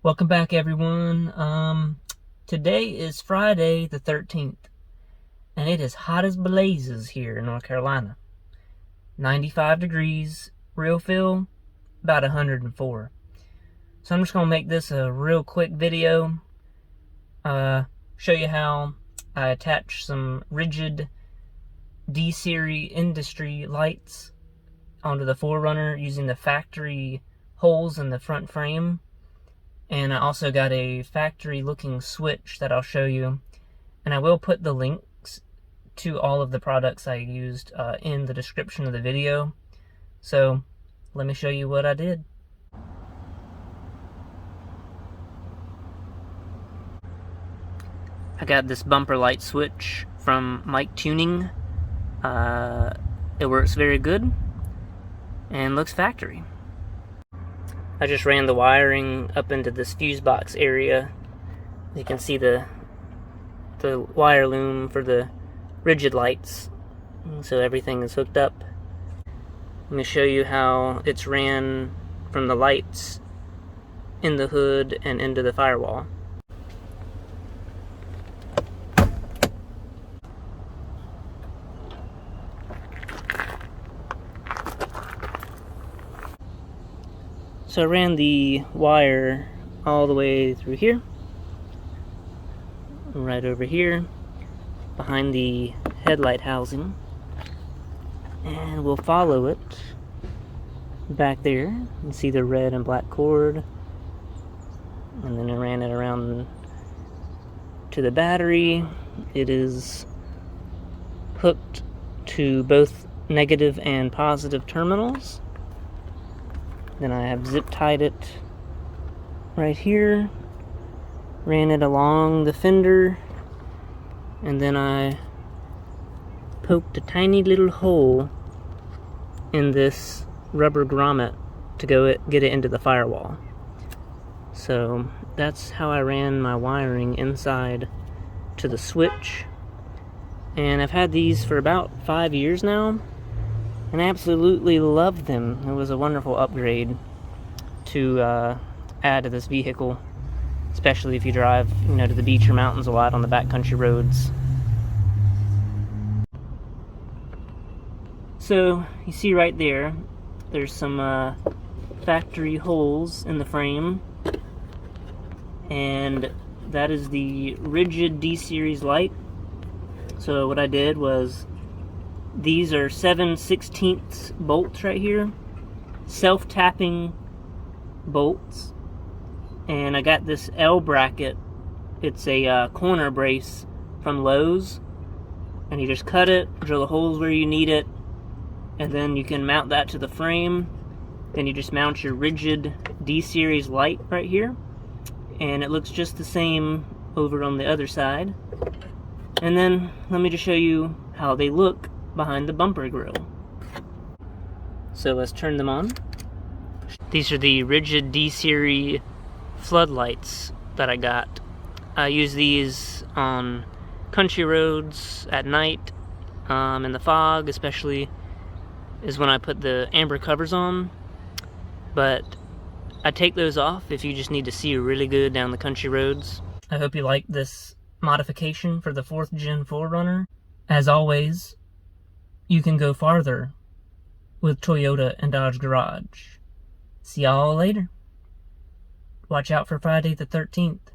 Welcome back, everyone. Today is Friday the 13th, and it is hot as blazes here in North Carolina. 95 degrees, real feel about 104. So I'm just going to make this a real quick video, show you how I attach some rigid D-Series industry lights onto the 4Runner using the factory holes in the front frame. And I also got a factory looking switch that I'll show you. And I will put the links to all of the products I used in the description of the video. So let me show you what I did. I got this bumper light switch from Mike Tuning. It works very good and looks factory. I just ran the wiring up into this fuse box area. You can see the wire loom for the rigid lights. So everything is hooked up. Let me show you how it's ran from the lights in the hood and into the firewall. So I ran the wire all the way through here, right over here, behind the headlight housing, and we'll follow it back there. You can see the red and black cord, and then I ran it around to the battery. It is hooked to both negative and positive terminals. Then I have zip tied it right here, ran it along the fender, and then I poked a tiny little hole in this rubber grommet to get it into the firewall. So that's how I ran my wiring inside to the switch. And I've had these for about 5 years now, and I absolutely love them. It was a wonderful upgrade to add to this vehicle, especially if you drive, to the beach or mountains a lot on the backcountry roads. So you see right there, there's some factory holes in the frame, and that is the rigid D-Series light. So what I did was, these are 7/16 bolts right here, self-tapping bolts, and I got this L bracket. It's a corner brace from Lowe's, and you just cut it, drill the holes where you need it, and then you can mount that to the frame. Then you just mount your rigid D-Series light right here, and it looks just the same over on the other side. And then let me just show you how they look behind the bumper grill. So let's turn them on. These are the rigid D-Series floodlights that I got. I use these on country roads at night, in the fog especially, is when I put the amber covers on. But I take those off if you just need to see really good down the country roads. I hope you like this modification for the 4th Gen 4Runner. As always, you can go farther with Toyota and Dodge Garage. See y'all later. Watch out for Friday the 13th.